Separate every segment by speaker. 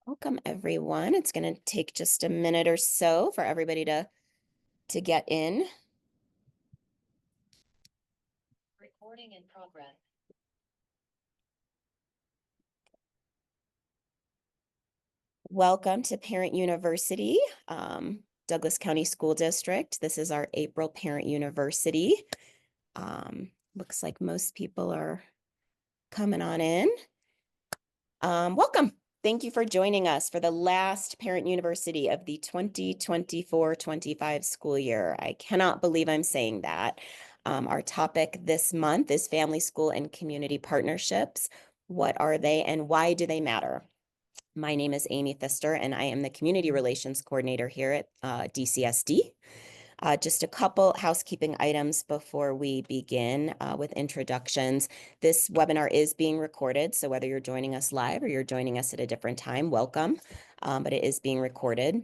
Speaker 1: Welcome, everyone. It's going to take just a minute or so for everybody to get in. Recording in progress. Welcome to Parent University, Douglas County School District. This is our April Parent University. Looks like most people are coming on in. Welcome. Thank you for joining us for the last Parent University of the 2024-25 school year. I cannot believe I'm saying that. Our topic this month is family, school, and community partnerships. What are they and why do they matter? My name is Amy Pfister, and I am the Community Relations Coordinator here at DCSD. Just a couple housekeeping items before we begin with introductions. This webinar is being recorded, so whether you're joining us live or you're joining us at a different time, welcome, but it is being recorded.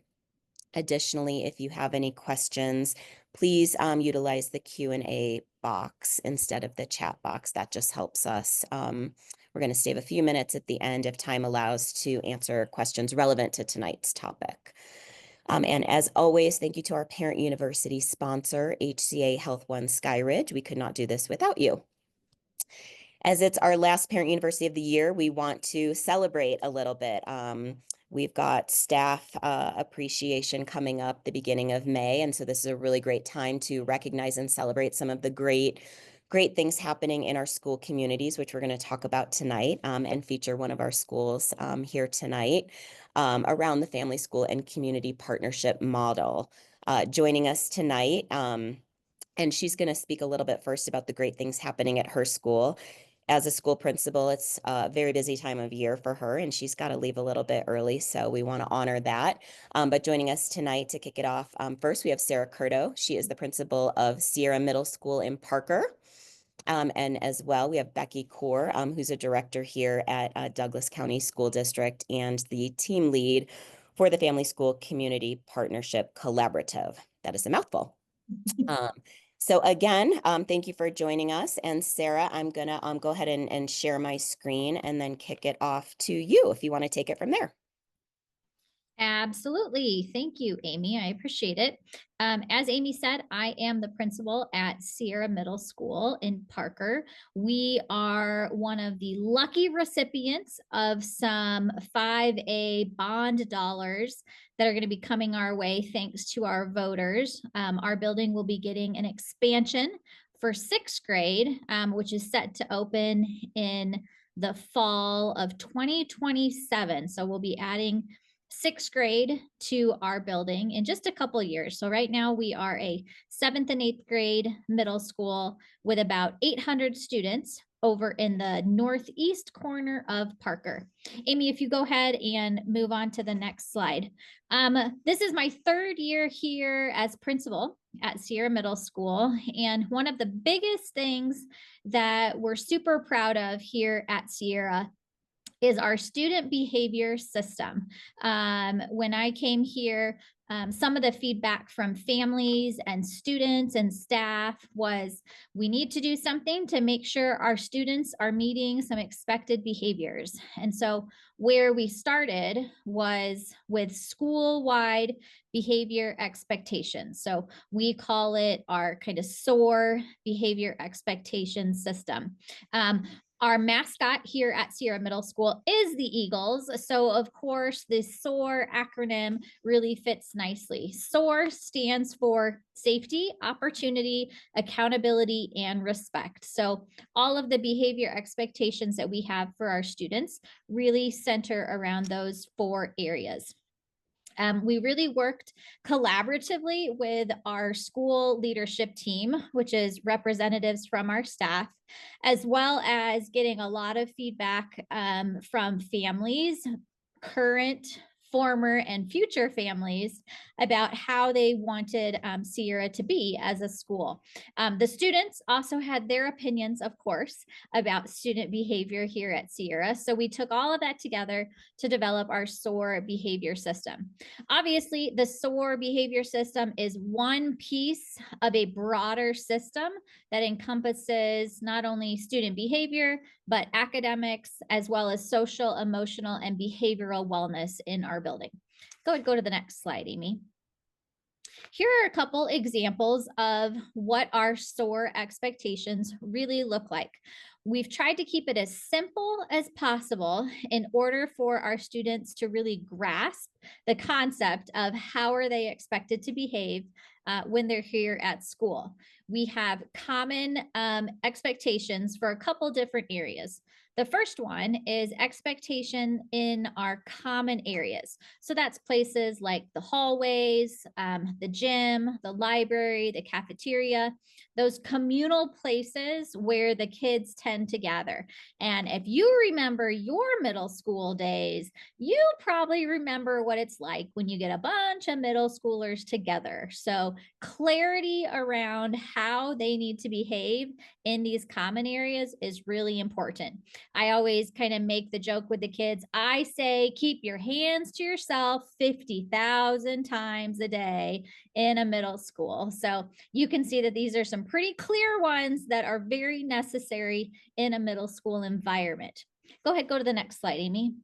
Speaker 1: Additionally, if you have any questions, please utilize the Q&A box instead of the chat box. That just helps us. We're going to save a few minutes at the end if time allows to answer questions relevant to tonight's topic. And as always, thank you to our parent university sponsor, HCA Health One Skyridge. We could not do this without you. As it's our last parent university of the year, we want to celebrate a little bit. We've got staff appreciation coming up the beginning of May. And so this is a really great time to recognize and celebrate some of the great things happening in our school communities, which we're going to talk about tonight and feature one of our schools here tonight around the family, school, and community partnership model. Joining us tonight, and she's going to speak a little bit first about the great things happening at her school. As a school principal, it's a very busy time of year for her, and she's got to leave a little bit early, so we want to honor that. But joining us tonight to kick it off, first we have Sara Curto. She is the principal of Sierra Middle School in Parker. And as well, we have Becky Corr, who's a director here at Douglas County School District and the team lead for the Family School Community Partnership Collaborative. That is a mouthful. So again, thank you for joining us. And Sara, I'm going to go ahead and share my screen and then kick it off to you if you want to take it from there.
Speaker 2: Absolutely. Thank you, Amy. I appreciate it. As Amy said, I am the principal at Sierra Middle School in Parker. We are one of the lucky recipients of some 5A bond dollars that are going to be coming our way thanks to our voters. Our building will be getting an expansion for sixth grade, which is set to open in the fall of 2027. So we'll be adding sixth grade to our building in just a couple of years. So right now we are a seventh and eighth grade middle school with about 800 students over in the northeast corner of Parker. Amy, if you go ahead and move on to the next slide. This is my third year here as principal at Sierra Middle School. And one of the biggest things that we're super proud of here at Sierra is our student behavior system. When I came here, some of the feedback from families and students and staff was we need to do something to make sure our students are meeting some expected behaviors. And so where we started was with school-wide behavior expectations. So we call it our kind of SOAR behavior expectation system. Our mascot here at Sierra Middle School is the Eagles. So of course, the SOAR acronym really fits nicely. SOAR stands for safety, opportunity, accountability, and respect. So all of the behavior expectations that we have for our students really center around those four areas. We really worked collaboratively with our school leadership team, which is representatives from our staff, as well as getting a lot of feedback from families, current, former, and future families about how they wanted Sierra to be as a school. The students also had their opinions, of course, about student behavior here at Sierra. So we took all of that together to develop our SOAR behavior system. Obviously, the SOAR behavior system is one piece of a broader system that encompasses not only student behavior, but academics as well as social, emotional, and behavioral wellness in our building. Go to the next slide, Amy. Here are a couple examples of what our SOAR expectations really look like. We've tried to keep it as simple as possible in order for our students to really grasp the concept of how are they expected to behave when they're here at school. We have common expectations for a couple different areas. The first one is expectation in our common areas. So that's places like the hallways, the gym, the library, the cafeteria, those communal places where the kids tend to gather. And if you remember your middle school days, you probably remember what it's like when you get a bunch of middle schoolers together. So clarity around how they need to behave in these common areas is really important. I always kind of make the joke with the kids. I say, keep your hands to yourself 50,000 times a day in a middle school. So you can see that these are some pretty clear ones that are very necessary in a middle school environment. Go ahead, go to the next slide, Amy.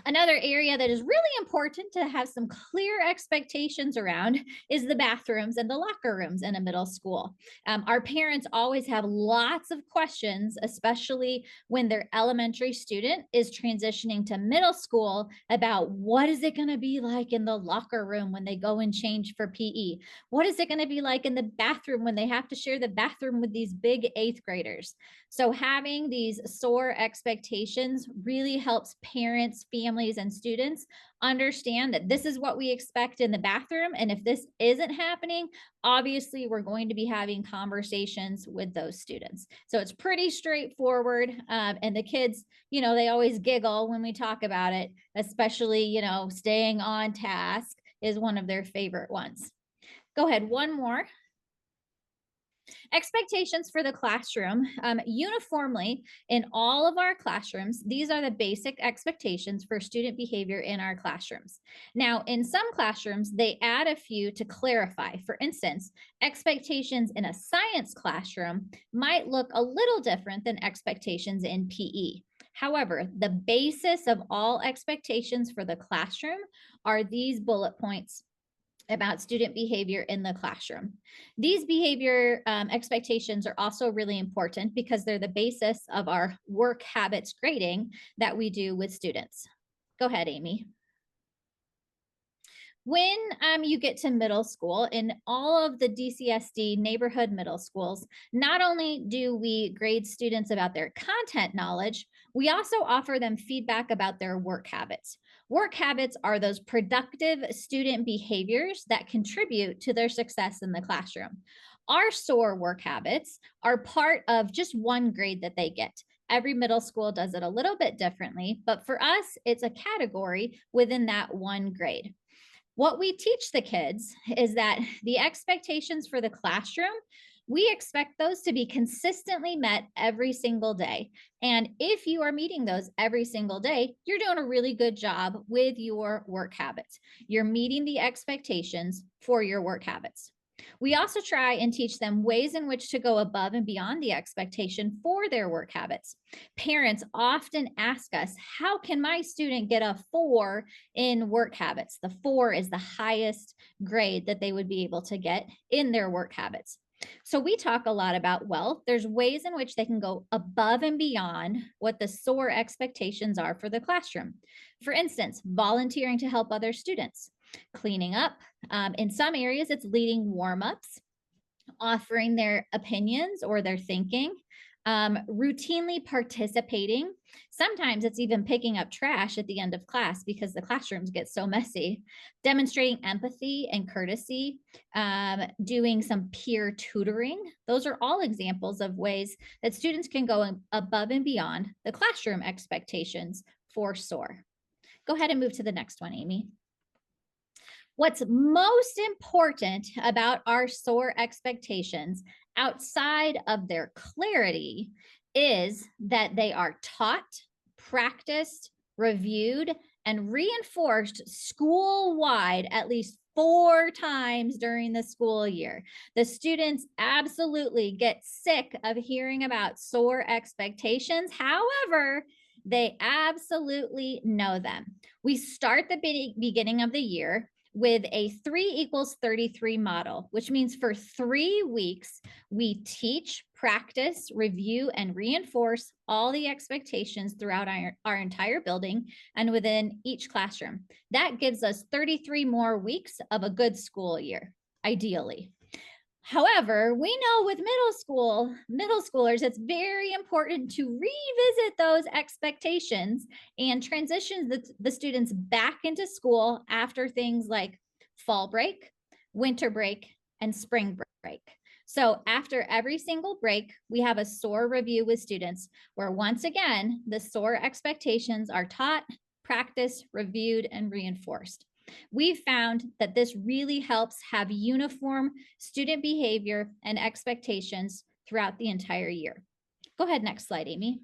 Speaker 2: Another area that is really important to have some clear expectations around is the bathrooms and the locker rooms in a middle school. Our parents always have lots of questions, especially when their elementary student is transitioning to middle school, about what is it going to be like in the locker room when they go and change for PE? What is it going to be like in the bathroom when they have to share the bathroom with these big eighth graders? So having these SOAR expectations really helps parents, families, and students understand that this is what we expect in the bathroom. And if this isn't happening, obviously we're going to be having conversations with those students. So it's pretty straightforward. And the kids, they always giggle when we talk about it, especially, staying on task is one of their favorite ones. Go ahead, one more. Expectations for the classroom. Uniformly in all of our classrooms, these are the basic expectations for student behavior in our classrooms. Now, in some classrooms, they add a few to clarify. For instance, expectations in a science classroom might look a little different than expectations in PE. However, the basis of all expectations for the classroom are these bullet points about student behavior in the classroom. These behavior expectations are also really important because they're the basis of our work habits grading that we do with students. Go ahead, Amy. When you get to middle school, in all of the DCSD neighborhood middle schools, not only do we grade students about their content knowledge, we also offer them feedback about their work habits. Work habits are those productive student behaviors that contribute to their success in the classroom. Our SOAR work habits are part of just one grade that they get. Every middle school does it a little bit differently, but for us, it's a category within that one grade. What we teach the kids is that the expectations for the classroom, we expect those to be consistently met every single day. And if you are meeting those every single day, you're doing a really good job with your work habits. You're meeting the expectations for your work habits. We also try and teach them ways in which to go above and beyond the expectation for their work habits. Parents often ask us, how can my student get a 4 in work habits? The 4 is the highest grade that they would be able to get in their work habits. So we talk a lot about, well, there's ways in which they can go above and beyond what the SOAR expectations are for the classroom. For instance, volunteering to help other students, cleaning up. In some areas, it's leading warm-ups, offering their opinions or their thinking, routinely participating. Sometimes it's even picking up trash at the end of class because the classrooms get so messy, demonstrating empathy and courtesy, doing some peer tutoring. Those are all examples of ways that students can go above and beyond the classroom expectations for SOAR. Go ahead and move to the next one, Amy. What's most important about our SOAR expectations outside of their clarity is that they are taught, practiced, reviewed, and reinforced school-wide at least 4 times during the school year. The students absolutely get sick of hearing about SOAR expectations. However, they absolutely know them. We start the beginning of the year with a 3 = 33 model, which means for 3 weeks, we teach, practice, review, and reinforce all the expectations throughout our entire building and within each classroom. That gives us 33 more weeks of a good school year, ideally. However, we know with middle schoolers, it's very important to revisit those expectations and transition the students back into school after things like fall break, winter break, and spring break. So after every single break, we have a SOAR review with students where once again, the SOAR expectations are taught, practiced, reviewed, and reinforced. We found that this really helps have uniform student behavior and expectations throughout the entire year. Go ahead, next slide, Amy.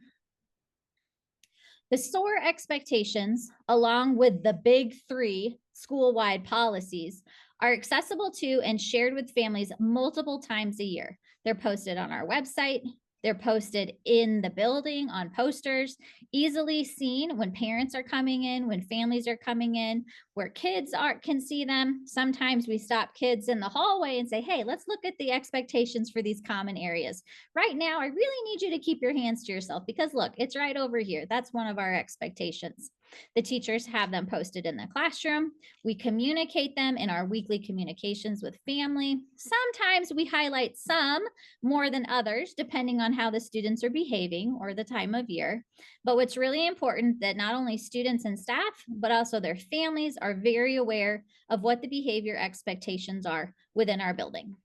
Speaker 2: The SOAR expectations, along with the big 3 school-wide policies, are accessible to and shared with families multiple times a year. They're posted on our website. They're posted in the building on posters, easily seen when parents are coming in, when families are coming in, where kids can see them. Sometimes we stop kids in the hallway and say, hey, let's look at the expectations for these common areas. Right now, I really need you to keep your hands to yourself because look, it's right over here. That's one of our expectations. The teachers have them posted in the classroom. We communicate them in our weekly communications with family. Sometimes we highlight some more than others, depending on how the students are behaving or the time of year. But what's really important that not only students and staff, but also their families are very aware of what the behavior expectations are within our building.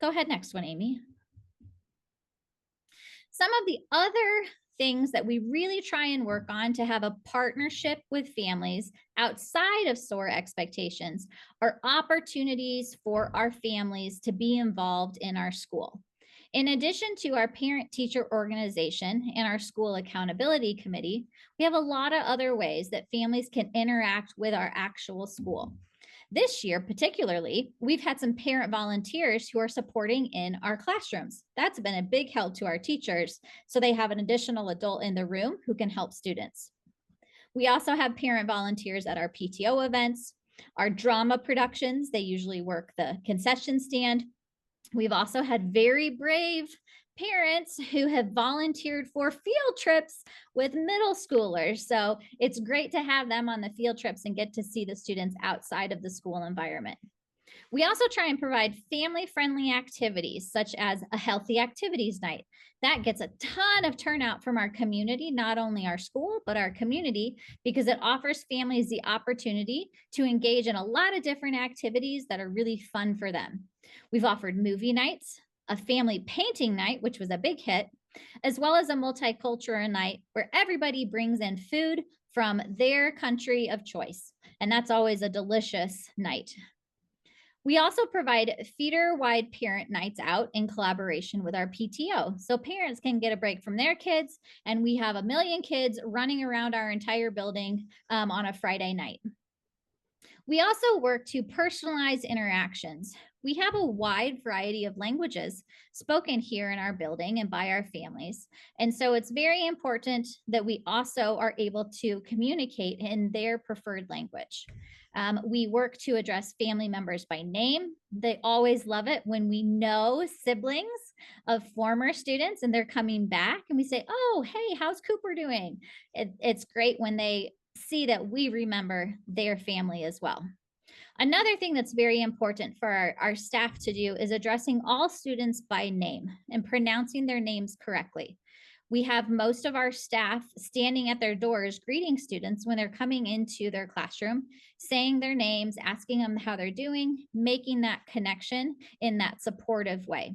Speaker 2: Go ahead, next one, Amy. Some of the other things that we really try and work on to have a partnership with families outside of SOAR expectations are opportunities for our families to be involved in our school. In addition to our parent-teacher organization and our school accountability committee, we have a lot of other ways that families can interact with our actual school. This year, particularly, we've had some parent volunteers who are supporting in our classrooms. That's been a big help to our teachers, so they have an additional adult in the room who can help students. We also have parent volunteers at our PTO events, our drama productions. They usually work the concession stand. We've also had very brave parents who have volunteered for field trips with middle schoolers. So it's great to have them on the field trips and get to see the students outside of the school environment. We also try and provide family-friendly activities, such as a healthy activities night. That gets a ton of turnout from our community, not only our school, but our community, because it offers families the opportunity to engage in a lot of different activities that are really fun for them. We've offered movie nights, a family painting night, which was a big hit, as well as a multicultural night where everybody brings in food from their country of choice. And that's always a delicious night. We also provide feeder-wide parent nights out in collaboration with our PTO. So parents can get a break from their kids, and we have 1 million kids running around our entire building on a Friday night. We also work to personalize interactions. We have a wide variety of languages spoken here in our building and by our families. And so it's very important that we also are able to communicate in their preferred language. We work to address family members by name. They always love it when we know siblings of former students and they're coming back and we say, oh, hey, how's Cooper doing? It's great when they see that we remember their family as well. Another thing that's very important for our staff to do is addressing all students by name and pronouncing their names correctly. We have most of our staff standing at their doors greeting students when they're coming into their classroom, saying their names, asking them how they're doing, making that connection in that supportive way.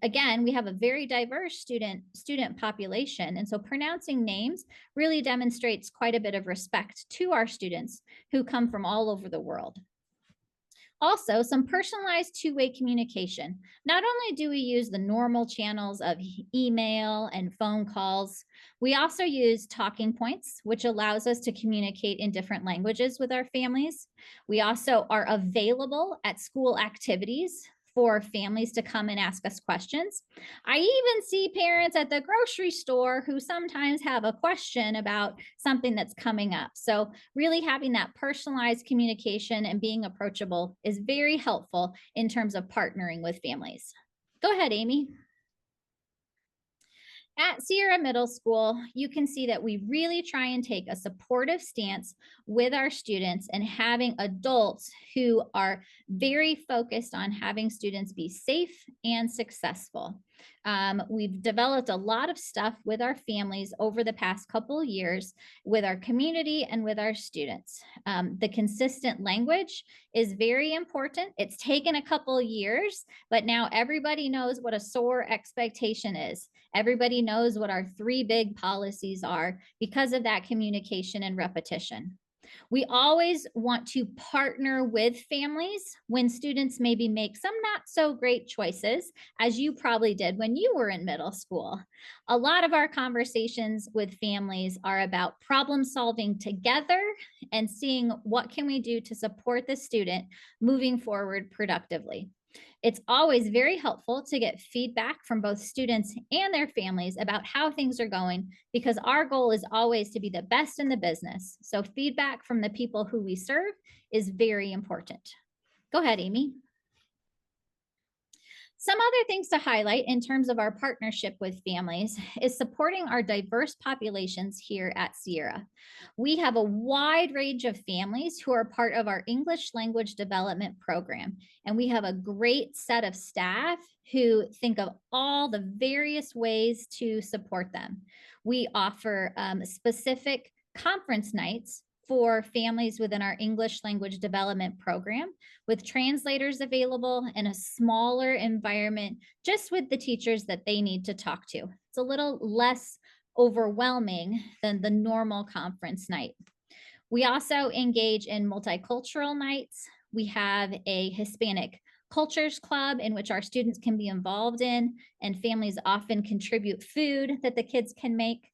Speaker 2: Again, we have a very diverse student population, and so pronouncing names really demonstrates quite a bit of respect to our students who come from all over the world. Also, some personalized two-way communication. Not only do we use the normal channels of email and phone calls, we also use talking points, which allows us to communicate in different languages with our families. We also are available at school activities for families to come and ask us questions. I even see parents at the grocery store who sometimes have a question about something that's coming up. So, really having that personalized communication and being approachable is very helpful in terms of partnering with families. Go ahead, Amy. At Sierra Middle School, you can see that we really try and take a supportive stance with our students and having adults who are very focused on having students be safe and successful. We've developed a lot of stuff with our families over the past couple of years with our community and with our students. The consistent language is very important. It's taken a couple of years, but now everybody knows what a SOAR expectation is. Everybody knows what our three big policies are because of that communication and repetition. We always want to partner with families when students maybe make some not so great choices, as you probably did when you were in middle school. A lot of our conversations with families are about problem solving together and seeing what can we do to support the student moving forward productively. It's always very helpful to get feedback from both students and their families about how things are going because our goal is always to be the best in the business. So, feedback from the people who we serve is very important. Go ahead, Amy. Some other things to highlight in terms of our partnership with families is supporting our diverse populations here at Sierra. We have a wide range of families who are part of our English language development program, and we have a great set of staff who think of all the various ways to support them. We offer specific conference nights for families within our English language development program with translators available in a smaller environment, just with the teachers that they need to talk to. It's a little less overwhelming than the normal conference night. We also engage in multicultural nights. We have a Hispanic Cultures Club in which our students can be involved in, and families often contribute food that the kids can make.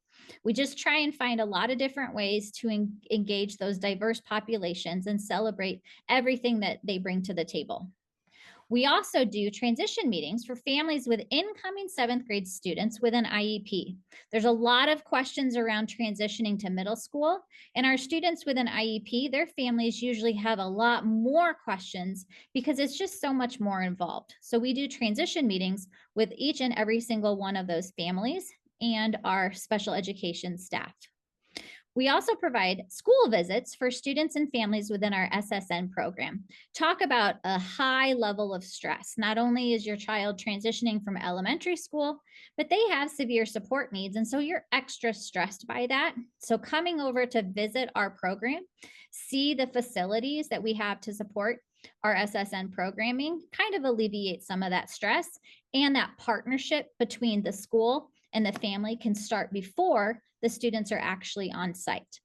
Speaker 2: We just try and find a lot of different ways to engage those diverse populations and celebrate everything that they bring to the table. We also do transition meetings for families with incoming seventh grade students with an IEP. There's a lot of questions around transitioning to middle school, and our students with an IEP, their families usually have a lot more questions because it's just so much more involved. So we do transition meetings with each and every single one of those families and our special education staff. We also provide school visits for students and families within our SSN program. Talk about a high level of stress. Not only is your child transitioning from elementary school, but they have severe support needs. And so you're extra stressed by that. So coming over to visit our program, see the facilities that we have to support our SSN programming kind of alleviates some of that stress, and that partnership between the school and the family can start before the students are actually on site.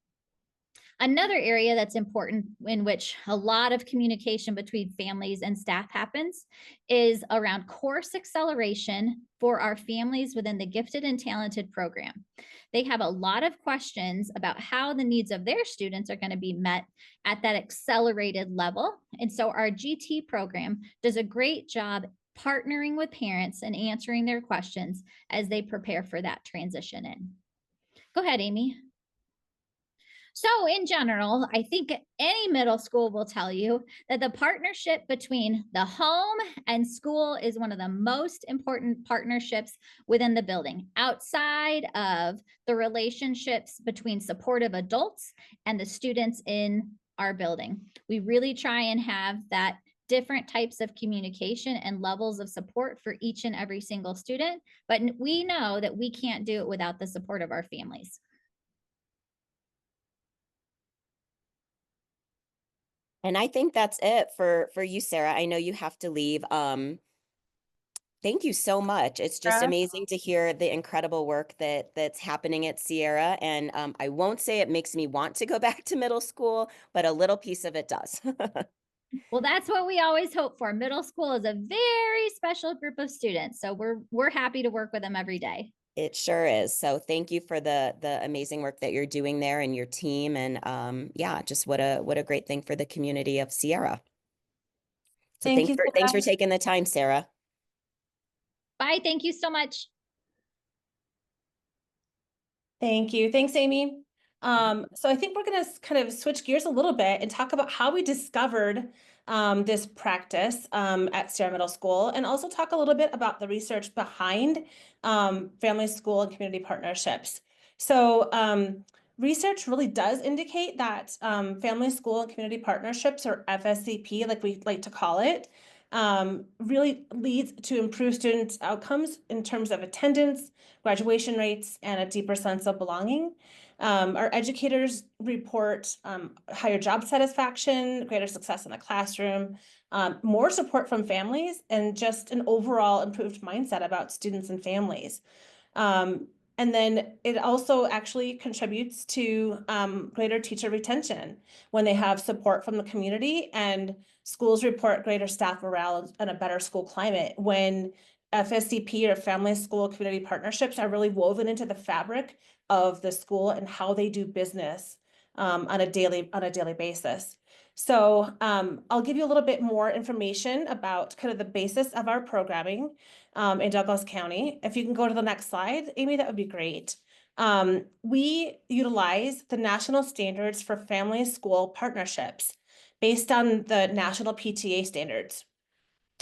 Speaker 2: Another area that's important in which a lot of communication between families and staff happens is around course acceleration for our families within the gifted and talented program. They have a lot of questions about how the needs of their students are going to be met at that accelerated level. And so our GT program does a great job partnering with parents and answering their questions as they prepare for that transition in. Go ahead, Amy. So, in general, I think any middle school will tell you that the partnership between the home and school is one of the most important partnerships within the building, outside of the relationships between supportive adults and the students in our building. We really try and have that different types of communication and levels of support for each and every single student, but we know that we can't do it without the support of our families.
Speaker 1: And I think that's it for you, Sarah. I know you have to leave. Thank you so much. It's just amazing to hear the incredible work that's happening at Sierra. And I won't say it makes me want to go back to middle school, but a little piece of it does.
Speaker 2: Well, that's what we always hope for. Middle school is a very special group of students, so we're happy to work with them every day.
Speaker 1: It sure is. So thank you for the amazing work that you're doing there and your team. And yeah, just what a great thing for the community of Sierra. So
Speaker 3: Thank you,
Speaker 1: thanks
Speaker 3: Sarah.
Speaker 1: for taking the time, Sarah.
Speaker 2: Bye. Thank you so much.
Speaker 3: Thank you. Thanks, Amy. So I think we're going to kind of switch gears a little bit and talk about how we discovered this practice at Sierra Middle School, and also talk a little bit about the research behind family, school, and community partnerships. So research really does indicate that family, school, and community partnerships, or FSCP, like we like to call it, really leads to improved student outcomes in terms of attendance, graduation rates, and a deeper sense of belonging. Our educators report higher job satisfaction, greater success in the classroom, more support from families, and just an overall improved mindset about students and families. And then it also actually contributes to greater teacher retention when they have support from the community, and schools report greater staff morale and a better school climate when FSCP, or family school community partnerships, are really woven into the fabric of the school and how they do business on a daily basis. So I'll give you a little bit more information about kind of the basis of our programming in Douglas County. If you can go to the next slide, Amy, that would be great. We utilize the national standards for family school partnerships based on the national PTA standards.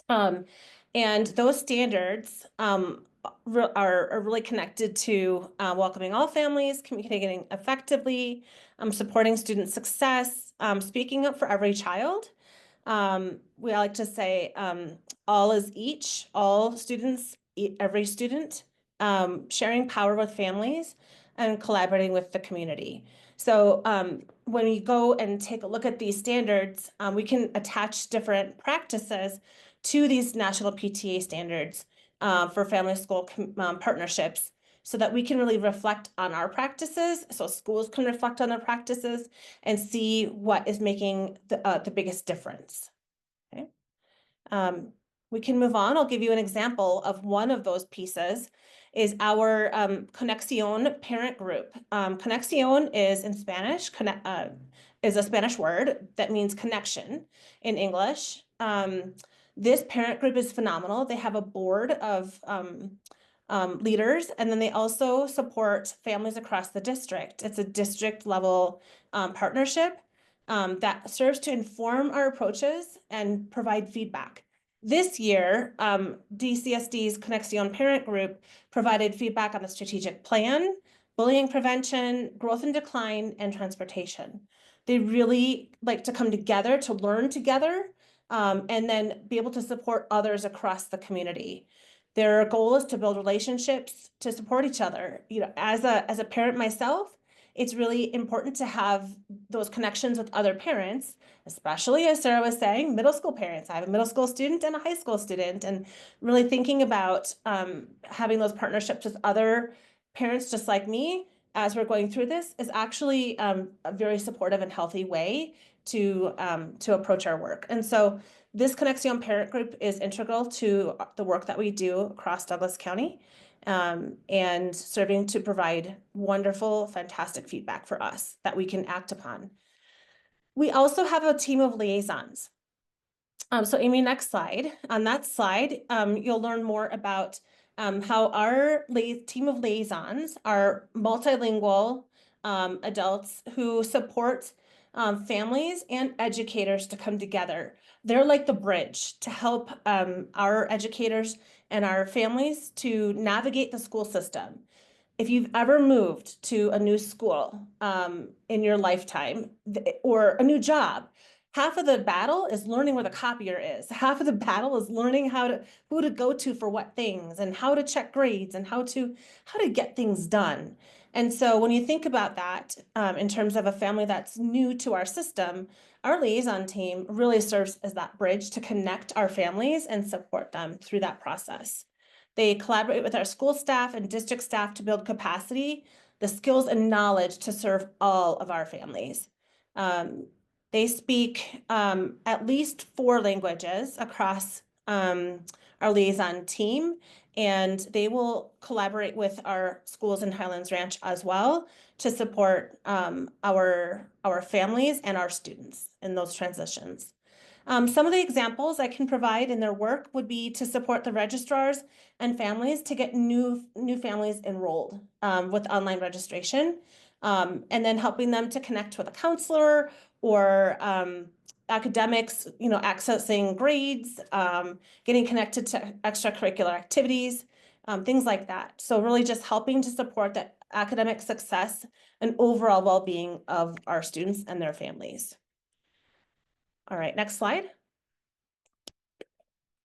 Speaker 3: And those standards are really connected to welcoming all families, communicating effectively, supporting student success, speaking up for every child. We like to say all is each, all students, every student, sharing power with families, and collaborating with the community. So when we go and take a look at these standards, we can attach different practices to these national PTA standards for family school partnerships, so that we can really reflect on our practices, so schools can reflect on their practices and see what is making the biggest difference. Okay. We can move on. I'll give you an example of one of those pieces is our Conexión parent group. Conexión is in Spanish, is a Spanish word that means connection in English. This parent group is phenomenal. They have a board of leaders, and then they also support families across the district. It's a district level partnership that serves to inform our approaches and provide feedback. This year, DCSD's Conexión Parent Group provided feedback on the strategic plan, bullying prevention, growth and decline, and transportation. They really like to come together to learn together, and then be able to support others across the community. Their goal is to build relationships to support each other. You know, as a parent myself, it's really important to have those connections with other parents, especially, as Sara was saying, middle school parents. I have a middle school student and a high school student, and really thinking about having those partnerships with other parents just like me as we're going through this is actually a very supportive and healthy way to approach our work. And so this Conexión Parent Group is integral to the work that we do across Douglas County, and serving to provide wonderful, fantastic feedback for us that we can act upon. We also have a team of liaisons. So Amy, next slide. On that slide, you'll learn more about how our team of liaisons are multilingual adults who support families and educators to come together. They're like the bridge to help our educators and our families to navigate the school system. If you've ever moved to a new school in your lifetime, or a new job, half of the battle is learning where the copier is. Half of the battle is learning who to go to for what things, and how to check grades, and how to get things done. And so when you think about that, in terms of a family that's new to our system, our liaison team really serves as that bridge to connect our families and support them through that process. They collaborate with our school staff and district staff to build capacity, the skills and knowledge to serve all of our families. They speak at least 4 languages across our liaison team, and they will collaborate with our schools in Highlands Ranch as well to support our families and our students in those transitions. Some of the examples I can provide in their work would be to support the registrars and families to get new families enrolled with online registration, and then helping them to connect with a counselor or academics, accessing grades, getting connected to extracurricular activities, things like that. So really just helping to support the academic success and overall well-being of our students and their families. All right, next slide.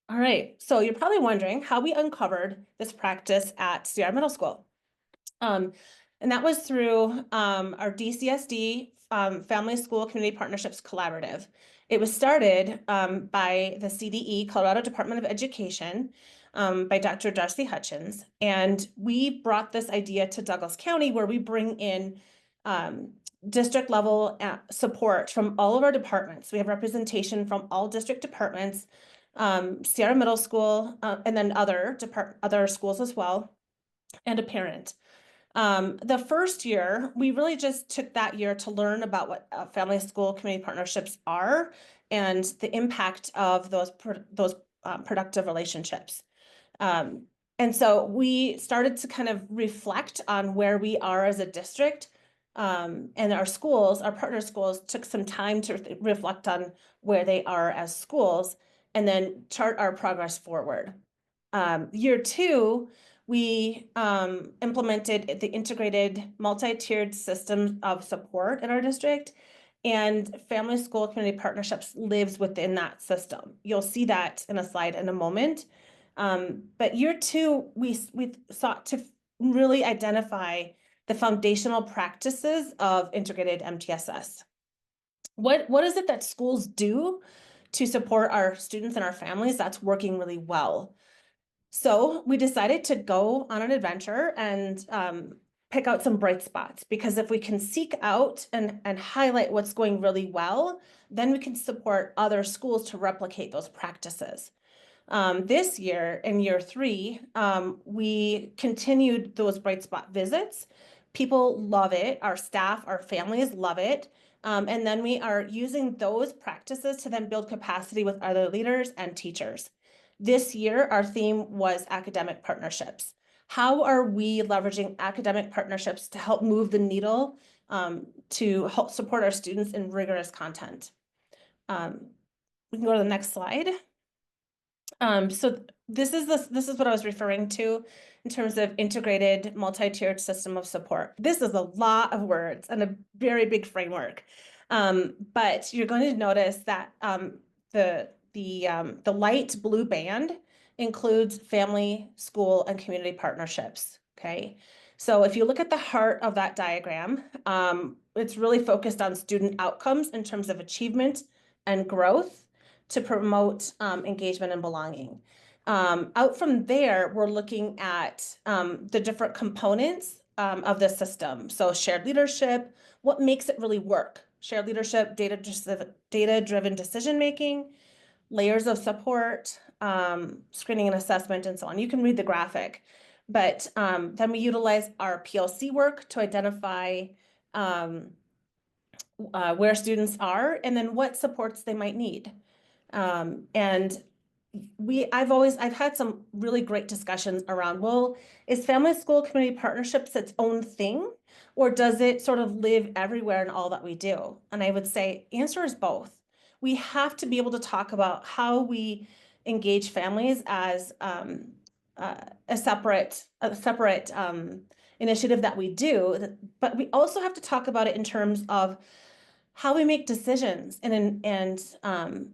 Speaker 3: All right, so you're probably wondering how we uncovered this practice at Sierra Middle School. And that was through our DCSD Family School Community Partnerships Collaborative. It was started by the CDE, Colorado Department of Education, by Dr. Darcy Hutchins. And we brought this idea to Douglas County, where we bring in district level support from all of our departments. We have representation from all district departments, Sierra Middle School, and then other schools as well, and a parent. The first year, we really just took that year to learn about what family school community partnerships are and the impact of those productive relationships. And so we started to kind of reflect on where we are as a district, and our schools, our partner schools, took some time to reflect on where they are as schools and then chart our progress forward. Year 2, we implemented the integrated multi-tiered system of support in our district, and family school community partnerships lives within that system. You'll see that in a slide in a moment. But year 2, we sought to really identify the foundational practices of integrated MTSS. What is it that schools do to support our students and our families that's working really well? So we decided to go on an adventure and pick out some bright spots, because if we can seek out and highlight what's going really well, then we can support other schools to replicate those practices. This year, in year 3, we continued those bright spot visits. People love it. Our staff, our families love it. And then we are using those practices to then build capacity with other leaders and teachers. This year, our theme was academic partnerships. How are we leveraging academic partnerships to help move the needle, to help support our students in rigorous content? We can go to the next slide. So this is what I was referring to in terms of integrated multi-tiered system of support. This is a lot of words and a very big framework. But you're going to notice that the light blue band includes family, school, and community partnerships. Okay, so if you look at the heart of that diagram, it's really focused on student outcomes in terms of achievement and growth to promote engagement and belonging. Out from there, we're looking at the different components of the system. So shared leadership, what makes it really work? Shared leadership, data-driven decision-making, layers of support, screening and assessment, and so on. You can read the graphic. But then we utilize our PLC work to identify where students are and then what supports they might need. And I've had some really great discussions around, well, is family school community partnerships its own thing, or does it sort of live everywhere in all that we do? And I would say answer is both. We have to be able to talk about how we engage families as a separate initiative that we do, but we also have to talk about it in terms of how we make decisions and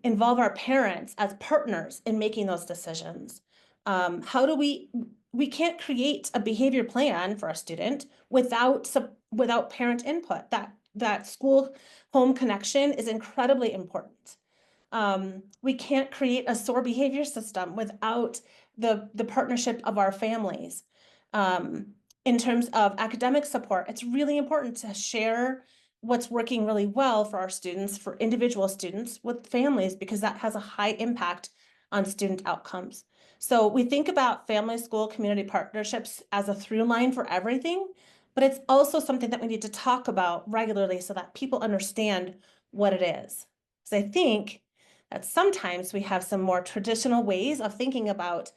Speaker 3: involve our parents as partners in making those decisions. How do we can't create a behavior plan for a student without parent input. That school home connection is incredibly important. We can't create a SOAR behavior system without the partnership of our families. In terms of academic support, it's really important to share what's working really well for our students, for individual students with families, because that has a high impact on student outcomes. So we think about family, school, community partnerships as a through line for everything, but it's also something that we need to talk about regularly so that people understand what it is. So I think that sometimes we have some more traditional ways of thinking about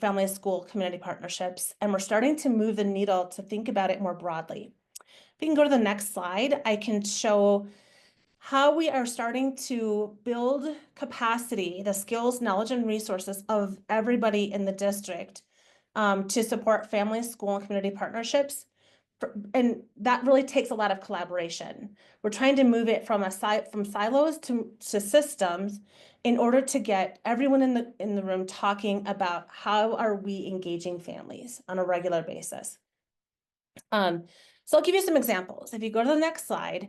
Speaker 3: family, school, community partnerships, and we're starting to move the needle to think about it more broadly. If we can go to the next slide, I can show how we are starting to build capacity, the skills, knowledge, and resources of everybody in the district to support family, school, and community partnerships. And that really takes a lot of collaboration. We're trying to move it from silos to systems in order to get everyone in the room talking about how are we engaging families on a regular basis. So I'll give you some examples. If you go to the next slide,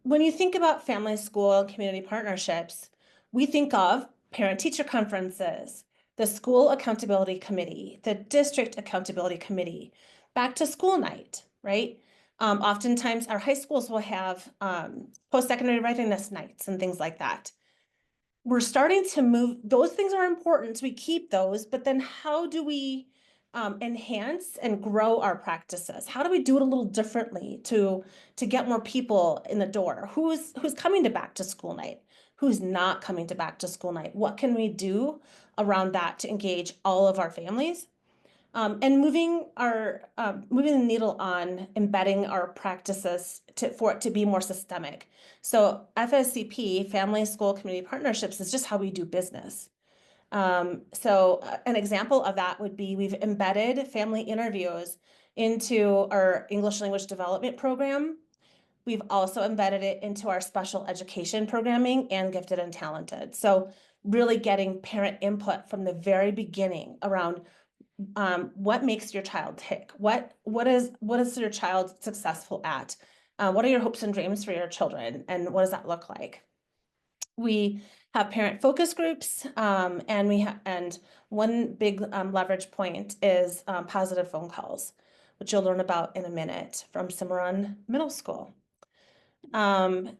Speaker 3: when you think about family, school, and community partnerships, we think of parent-teacher conferences, the school accountability committee, the district accountability committee, back to school night, right? Oftentimes our high schools will have post-secondary readiness nights and things like that. We're starting to move, those things are important, we keep those, but then how do we enhance and grow our practices? How do we do it a little differently to get more people in the door? Who's coming to back to school night? Who's not coming to back to school night? What can we do around that to engage all of our families? And moving the needle on embedding our practices for it to be more systemic. So FSCP, Family, School, Community Partnerships, is just how we do business. So an example of that would be we've embedded family interviews into our English language development program. We've also embedded it into our special education programming and gifted and talented. So really getting parent input from the very beginning around what makes your child tick? What is your child successful at? What are your hopes and dreams for your children? And what does that look like? We have parent focus groups, and one big leverage point is positive phone calls, which you'll learn about in a minute from Cimarron Middle School. And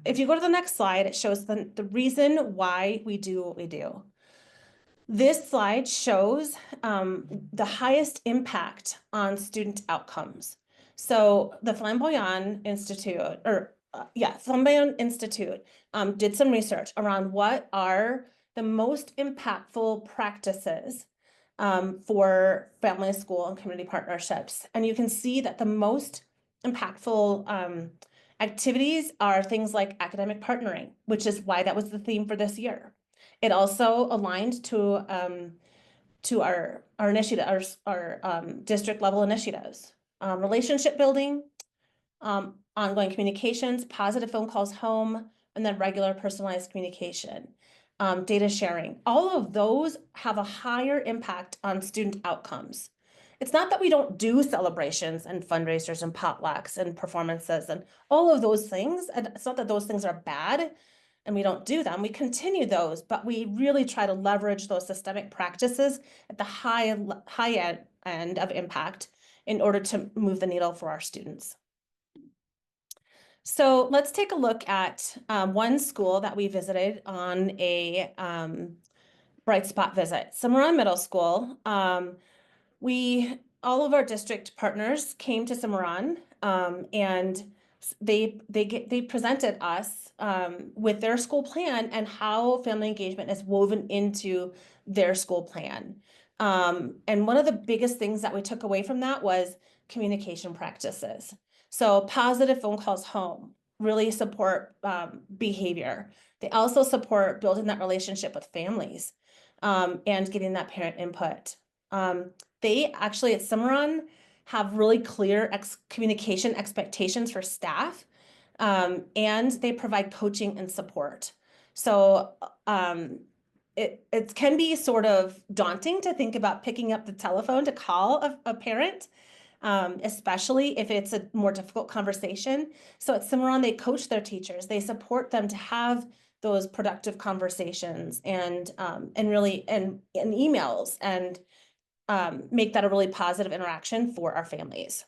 Speaker 3: if you go to the next slide, it shows the reason why we do what we do. This slide shows the highest impact on student outcomes. So the Flamboyant Institute, Flamboyant Institute did some research around what are the most impactful practices for family, school, and community partnerships. And you can see that the most impactful activities are things like academic partnering, which is why that was the theme for this year. It also aligned to our initiative, our district level initiatives, relationship building, ongoing communications, positive phone calls home, and then regular personalized communication, data sharing. All of those have a higher impact on student outcomes. It's not that we don't do celebrations and fundraisers and potlucks and performances and all of those things. And it's not that those things are bad and we don't do them. We continue those, but we really try to leverage those systemic practices at the high end of impact in order to move the needle for our students. So let's take a look at one school that we visited on a bright spot visit, Cimarron Middle School. All of our district partners came to Cimarron and they presented us with their school plan and how family engagement is woven into their school plan. And one of the biggest things that we took away from that was communication practices. So positive phone calls home really support behavior. They also support building that relationship with families and getting that parent input. They actually at Cimarron have really clear communication expectations for staff, and they provide coaching and support. So it can be sort of daunting to think about picking up the telephone to call a parent, especially if it's a more difficult conversation. So at Cimarron, they coach their teachers. They support them to have those productive conversations and really emails and make that a really positive interaction for our families.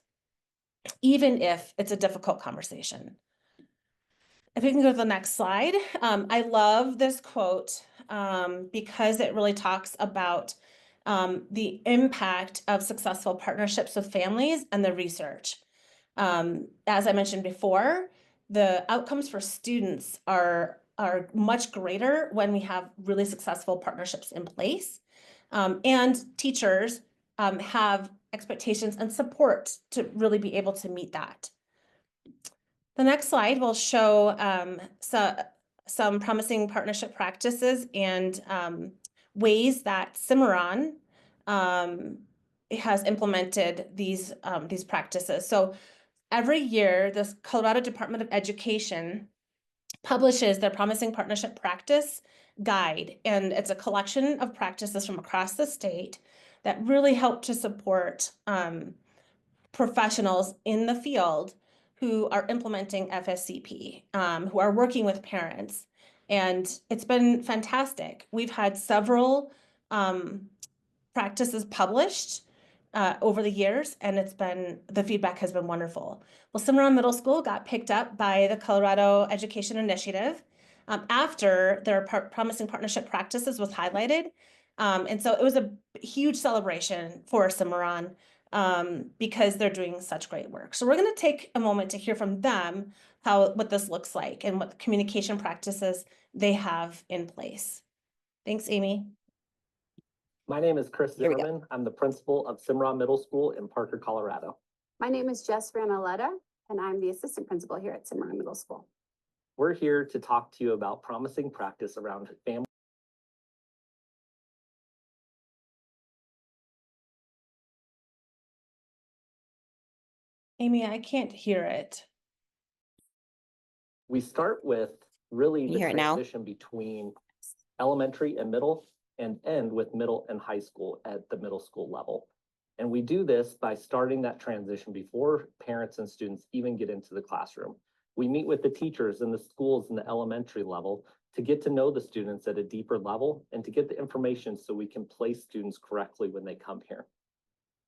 Speaker 3: even if it's a difficult conversation. If we can go to the next slide. I love this quote because it really talks about the impact of successful partnerships with families and the research. As I mentioned before, the outcomes for students are much greater when we have really successful partnerships in place. And teachers have expectations and support to really be able to meet that. The next slide will show some promising partnership practices and ways that Cimarron has implemented these practices. So every year, the Colorado Department of Education publishes their Promising Partnership Practice Guide, and it's a collection of practices from across the state that really help to support professionals in the field who are implementing FSCP, who are working with parents. And it's been fantastic. We've had several practices published over the years, and the feedback has been wonderful. Well, Cimarron Middle School got picked up by the Colorado Education Initiative after their Promising Partnership Practices was highlighted. And so it was a huge celebration for Cimarron because they're doing such great work. So we're going to take a moment to hear from them what this looks like and what communication practices they have in place. Thanks, Amy.
Speaker 4: My name is Chris
Speaker 1: Here we go.
Speaker 4: Zimmerman. I'm the principal of Cimarron Middle School in Parker, Colorado.
Speaker 5: My name is Jess Ranaletta, and I'm the assistant principal here at Cimarron Middle School.
Speaker 4: We're here to talk to you about promising practice around family.
Speaker 3: Amy, I can't hear it.
Speaker 4: We start with really
Speaker 1: Can
Speaker 4: the
Speaker 1: you hear it now?
Speaker 4: transition between elementary and middle, and end with middle and high school at the middle school level. And we do this by starting that transition before parents and students even get into the classroom. We meet with the teachers in the schools in the elementary level to get to know the students at a deeper level and to get the information so we can place students correctly when they come here.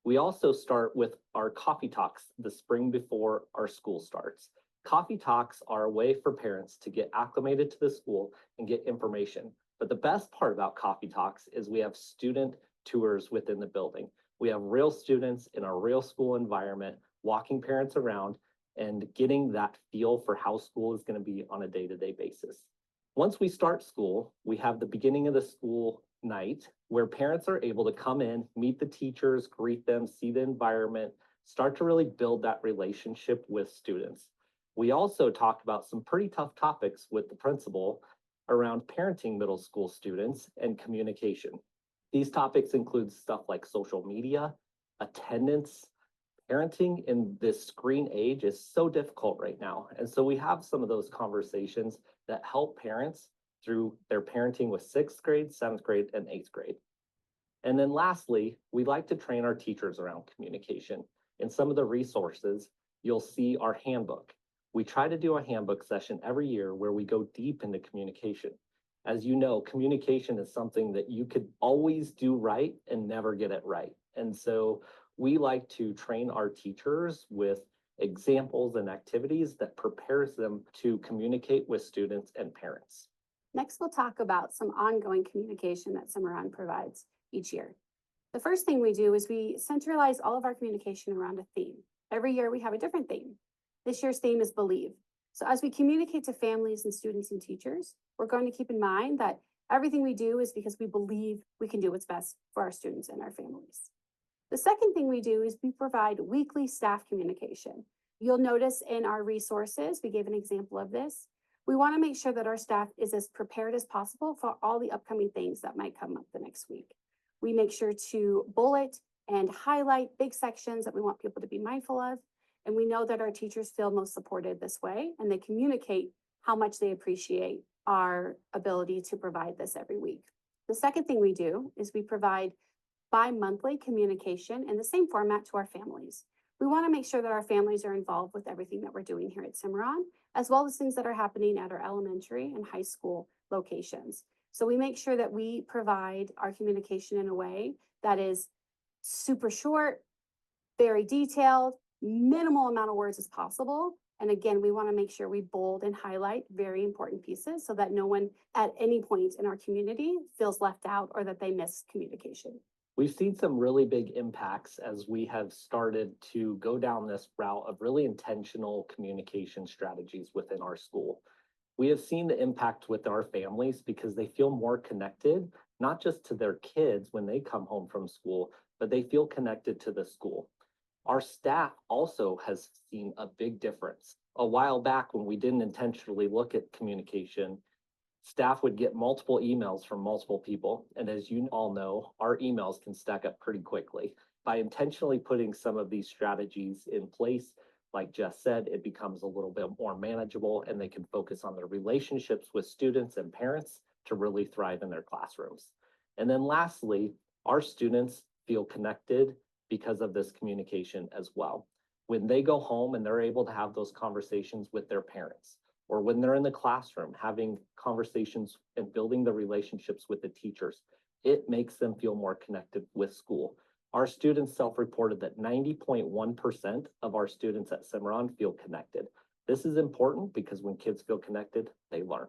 Speaker 4: We also start with our coffee talks the spring before our school starts. Coffee talks are a way for parents to get acclimated to the school and get information. But the best part about coffee talks is we have student tours within the building. We have real students in a real school environment, walking parents around and getting that feel for how school is going to be on a day-to-day basis. Once we start school, we have the beginning of the school night where parents are able to come in, meet the teachers, greet them, see the environment, start to really build that relationship with students. We also talked about some pretty tough topics with the principal around parenting middle school students and communication. These topics include stuff like social media, attendance. Parenting in this screen age is so difficult right now. And so we have some of those conversations that help parents through their parenting with 6th grade, 7th grade, and 8th grade. And then lastly, we like to train our teachers around communication. In some of the resources, you'll see our handbook. We try to do a handbook session every year where we go deep into communication. As you know, communication is something that you could always do right and never get it right. And so we like to train our teachers with examples and activities that prepares them to communicate with students and parents.
Speaker 5: Next, we'll talk about some ongoing communication that Cimarron provides each year. The first thing we do is we centralize all of our communication around a theme. Every year we have a different theme. This year's theme is Believe. So as we communicate to families and students and teachers, we're going to keep in mind that everything we do is because we believe we can do what's best for our students and our families. The second thing we do is we provide weekly staff communication. You'll notice in our resources, we gave an example of this. We want to make sure that our staff is as prepared as possible for all the upcoming things that might come up the next week. We make sure to bullet and highlight big sections that we want people to be mindful of. And we know that our teachers feel most supported this way, and they communicate how much they appreciate our ability to provide this every week. The second thing we do is we provide bi-monthly communication in the same format to our families. We want to make sure that our families are involved with everything that we're doing here at Cimarron, as well as things that are happening at our elementary and high school locations. So we make sure that we provide our communication in a way that is super short, very detailed, minimal amount of words as possible. And again, we want to make sure we bold and highlight very important pieces so that no one at any point in our community feels left out or that they miss communication.
Speaker 4: We've seen some really big impacts as we have started to go down this route of really intentional communication strategies within our school. We have seen the impact with our families because they feel more connected, not just to their kids when they come home from school, but they feel connected to the school. Our staff also has seen a big difference. A while back, when we didn't intentionally look at communication, staff would get multiple emails from multiple people. And as you all know, our emails can stack up pretty quickly. By intentionally putting some of these strategies in place, like Jess said, it becomes a little bit more manageable and they can focus on their relationships with students and parents to really thrive in their classrooms. And then lastly, our students feel connected because of this communication as well. When they go home and they're able to have those conversations with their parents, or when they're in the classroom having conversations and building the relationships with the teachers, it makes them feel more connected with school. Our students self-reported that 90.1% of our students at Cimarron feel connected. This is important because when kids feel connected, they learn.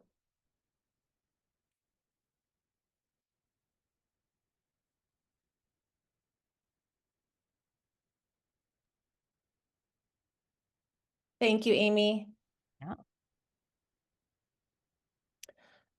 Speaker 3: Thank you, Amy.
Speaker 1: Yeah.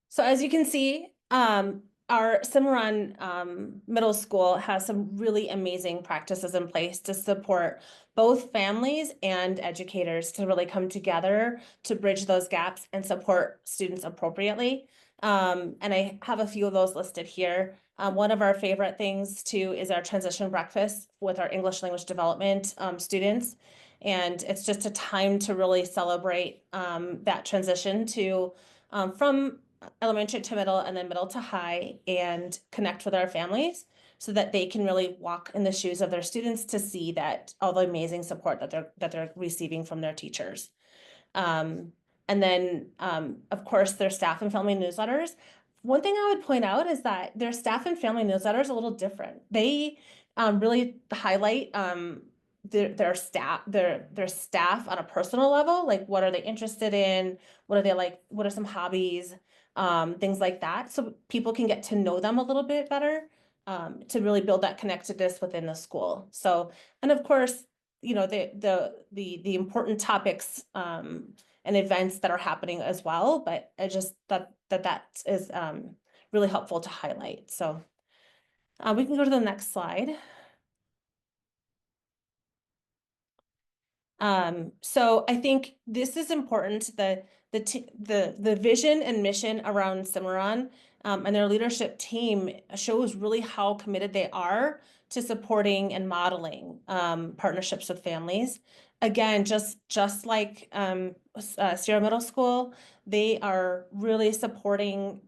Speaker 3: So as you can see, our Cimarron Middle School has some really amazing practices in place to support both families and educators to really come together to bridge those gaps and support students appropriately. And I have a few of those listed here. One of our favorite things too is our transition breakfast with our English language development students. And it's just a time to really celebrate that transition to from elementary to middle and then middle to high and connect with our families so that they can really walk in the shoes of their students to see that all the amazing support that they're receiving from their teachers. And then, of course, their staff and family newsletters. One thing I would point out is that their staff and family newsletters are a little different. They really highlight their staff on a personal level, like what are they interested in, what are they like, what are some hobbies, things like that, so people can get to know them a little bit better, to really build that connectedness within the school. So, and of course, you know, the important topics and events that are happening as well, but I just that is really helpful to highlight. So we can go to the next slide. So I think this is important, the vision and mission around Cimarron and their leadership team shows really how committed they are to supporting and modeling partnerships with families. Again, just like Sara Middle School, they are really supporting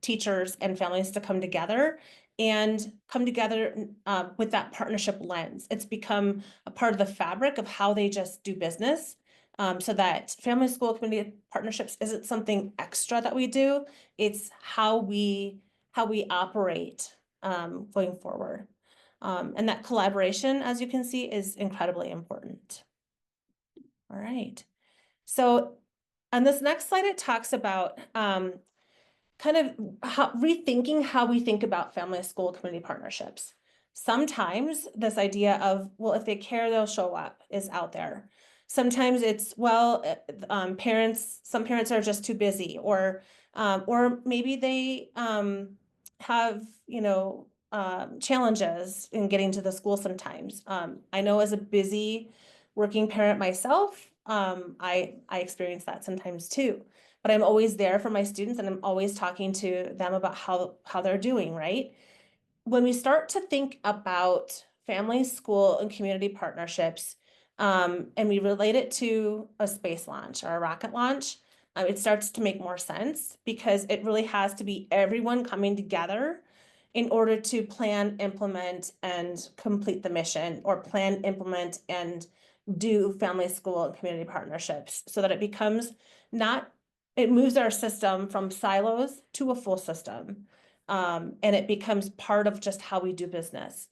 Speaker 3: teachers and families to come together with that partnership lens. It's become a part of the fabric of how they just do business. So that family school community partnerships isn't something extra that we do. It's how we operate going forward. And that collaboration, as you can see, is incredibly important. All right. So on this next slide, it talks about kind of rethinking how we think about family school community partnerships. Sometimes this idea of, well, if they care, they'll show up is out there. Sometimes it's, well, some parents are just too busy, or maybe they have, you know, challenges in getting to the school sometimes. I know as a busy working parent myself, I experience that sometimes too. But I'm always there for my students and I'm always talking to them about how they're doing, right? When we start to think about family, school, and community partnerships, and we relate it to a space launch or a rocket launch, it starts to make more sense because it really has to be everyone coming together in order to plan, implement, and complete the mission, or plan, implement, and do family, school, and community partnerships so that it becomes it moves our system from silos to a full system. And it becomes part of just how we do business.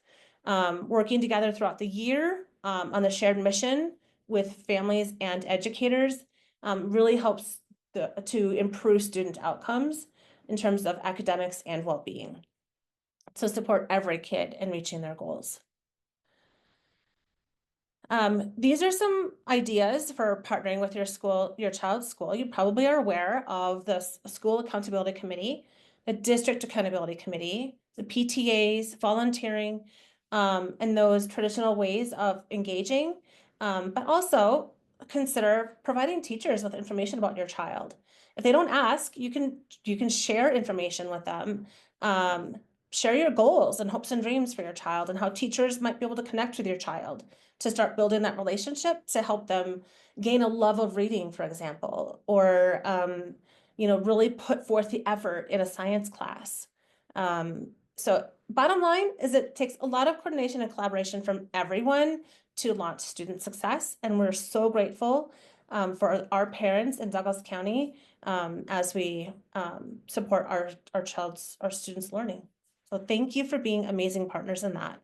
Speaker 3: Working together throughout the year on the shared mission with families and educators really helps to improve student outcomes in terms of academics and well-being. So support every kid in reaching their goals. These are some ideas for partnering with your child's school. You probably are aware of the School Accountability Committee, the District Accountability Committee, the PTAs, volunteering, and those traditional ways of engaging. But also consider providing teachers with information about your child. If they don't ask, you can share information with them. Share your goals and hopes and dreams for your child and how teachers might be able to connect with your child to start building that relationship to help them gain a love of reading, for example, or really put forth the effort in a science class. So bottom line is it takes a lot of coordination and collaboration from everyone to launch student success. And we're so grateful for our parents in Douglas County as we support our students' learning. So thank you for being amazing partners in that.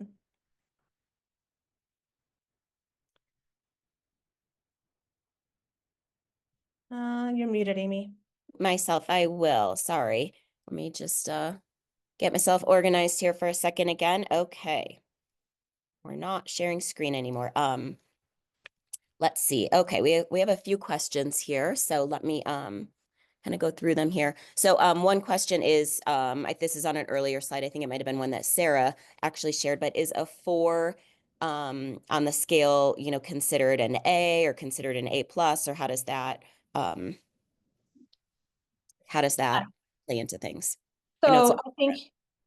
Speaker 3: You're muted, Amy.
Speaker 1: Myself, I will. Sorry. Let me just get myself organized here for a second again. Okay. We're not sharing screen anymore. Let's see. Okay, we have a few questions here. So let me kind of go through them here. So one question is, this is on an earlier slide. I think it might have been one that Sara actually shared, but is a 4 on the scale, considered an A or considered an A+, or how does that play into things?
Speaker 3: So I think,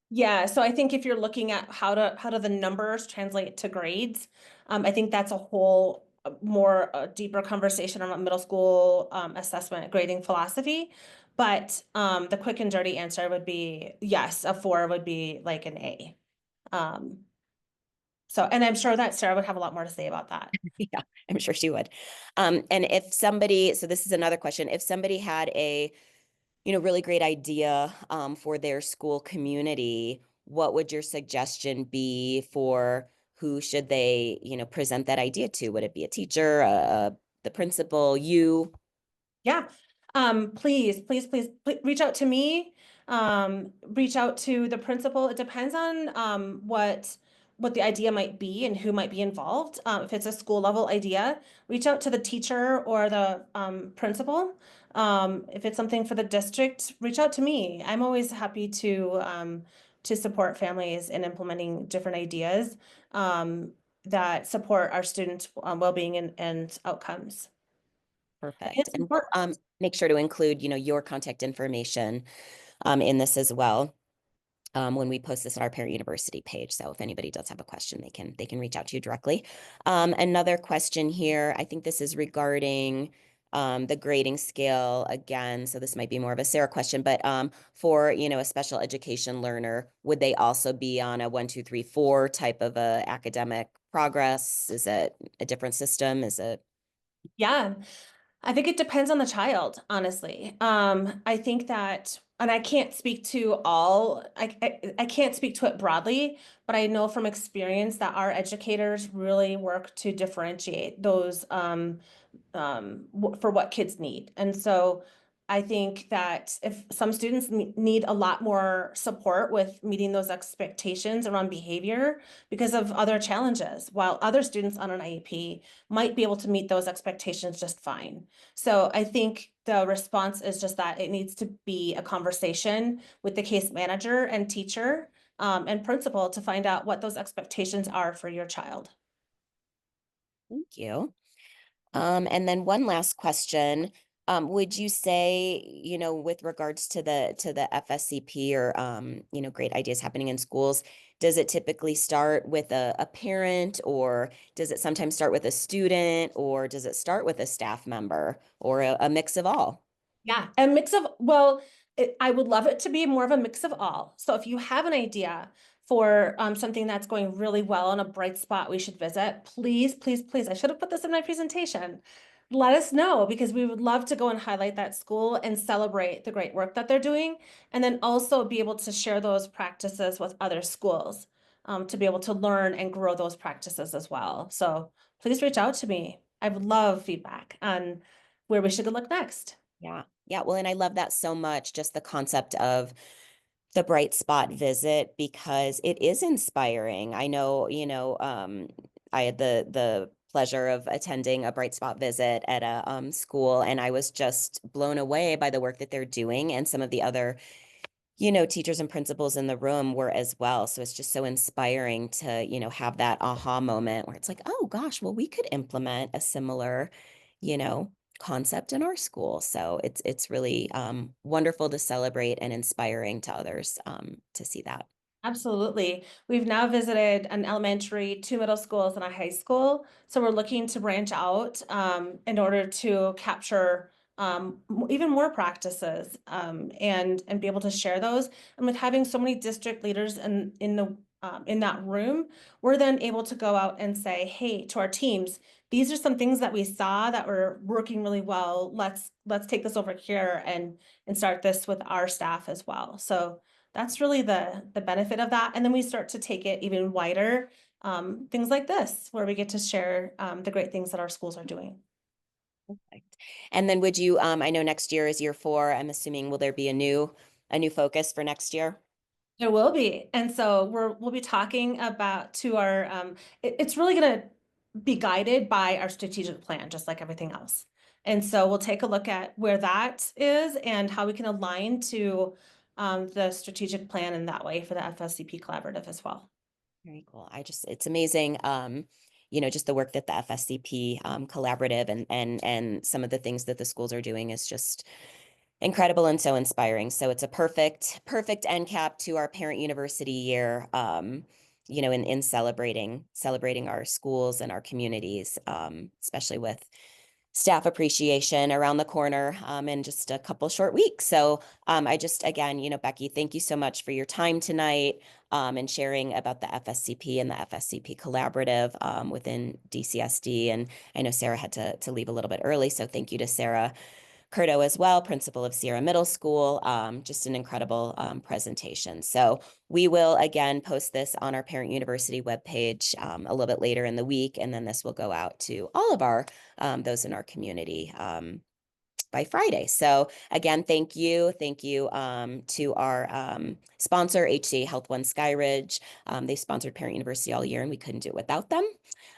Speaker 3: yeah, so I think if you're looking at how do the numbers translate to grades, I think that's a whole more deeper conversation on a middle school assessment grading philosophy. But the quick and dirty answer would be yes, a 4 would be like an A. And I'm sure that Sara would have a lot more to say about that.
Speaker 1: Yeah, I'm sure she would. And if somebody, so this is another question, if somebody had a really great idea for their school community, what would your suggestion be for who should they, present that idea to? Would it be a teacher, the principal, you?
Speaker 3: Yeah. Please reach out to me. Reach out to the principal. It depends on what the idea might be and who might be involved. If it's a school level idea, reach out to the teacher or the principal. If it's something for the district, reach out to me. I'm always happy to support families in implementing different ideas that support our students' well-being and outcomes.
Speaker 1: Perfect.
Speaker 3: It's
Speaker 1: And
Speaker 3: important.
Speaker 1: make sure to include, your contact information in this as well. When we post this on our Parent University page. So if anybody does have a question, they can reach out to you directly. Another question here, I think this is regarding the grading scale again. So this might be more of a Sara question, but for, a special education learner, would they also be on a 1, 2, 3, 4 type of a academic progress? Is it a different system? Is it?
Speaker 3: Yeah, I think it depends on the child, honestly. I think that, and I can't speak to all, I can't speak to it broadly, but I know from experience that our educators really work to differentiate those for what kids need. And so I think that if some students need a lot more support with meeting those expectations around behavior because of other challenges, while other students on an IEP might be able to meet those expectations just fine. So I think the response is just that it needs to be a conversation with the case manager and teacher and principal to find out what those expectations are for your child.
Speaker 1: Thank you. And then one last question. Would you say, with regards to the FSCP or, great ideas happening in schools, does it typically start with a parent, or does it sometimes start with a student, or does it start with a staff member, or a mix of all?
Speaker 3: Yeah, a mix of, I would love it to be more of a mix of all. So if you have an idea for something that's going really well on a bright spot we should visit, please, I should have put this in my presentation. Let us know, because we would love to go and highlight that school and celebrate the great work that they're doing, and then also be able to share those practices with other schools. to be able to learn and grow those practices as well. So please reach out to me. I would love feedback on where we should look next.
Speaker 1: Yeah. Yeah. Well, and I love that so much, just the concept of the bright spot visit, because it is inspiring. I know, I had the pleasure of attending a bright spot visit at a school, and I was just blown away by the work that they're doing, and some of the other teachers and principals in the room were as well. So it's just so inspiring to, have that aha moment where it's like, oh gosh, well, we could implement a similar, you know, concept in our school. So it's really wonderful to celebrate and inspiring to others to see that.
Speaker 3: Absolutely. We've now visited an elementary, 2 middle schools, and a high school. So we're looking to branch out in order to capture even more practices and be able to share those. And with having so many district leaders in that room, we're then able to go out and say, hey, to our teams, these are some things that we saw that were working really well. Let's take this over here and start this with our staff as well. So that's really the benefit of that. And then we start to take it even wider, things like this, where we get to share the great things that our schools are doing.
Speaker 1: Perfect. And then would you, I know next year is year 4. I'm assuming, will there be a new focus for next year?
Speaker 3: There will be. And so we'll be talking about to our, it's really going to be guided by our strategic plan, just like everything else. And so we'll take a look at where that is and how we can align to the strategic plan in that way for the FSCP collaborative as well.
Speaker 1: Very cool. It's amazing. Just the work that the FSCP collaborative and some of the things that the schools are doing is just incredible and so inspiring. So it's a perfect end cap to our parent university year. In celebrating our schools and our communities, especially with staff appreciation around the corner in just a couple short weeks. So again, Becky, thank you so much for your time tonight and sharing about the FSCP and the FSCP collaborative within DCSD. And I know Sara had to leave a little bit early, so thank you to Sara Curto as well, principal of Sierra Middle School. Just an incredible presentation. So we will again post this on our Parent University webpage a little bit later in the week, and then this will go out to all of our those in our community by Friday. So again, thank you to our sponsor, HCA Health One Skyridge. They sponsored Parent University all year, and we couldn't do it without them.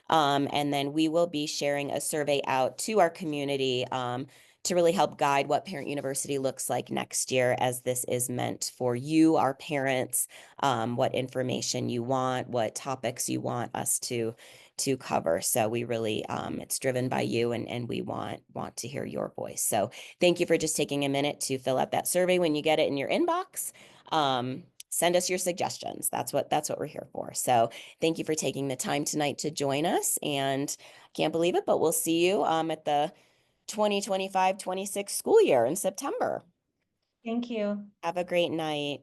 Speaker 1: And then we will be sharing a survey out to our community to really help guide what Parent University looks like next year, as this is meant for you, our parents, what information you want, what topics you want us to cover. So we really, it's driven by you, and we want to hear your voice. So thank you for just taking a minute to fill out that survey when you get it in your inbox. Send us your suggestions. That's what we're here for. So thank you for taking the time tonight to join us, and can't believe it, but we'll see you at the 2025-26 school year in September.
Speaker 3: Thank you.
Speaker 1: Have a great night.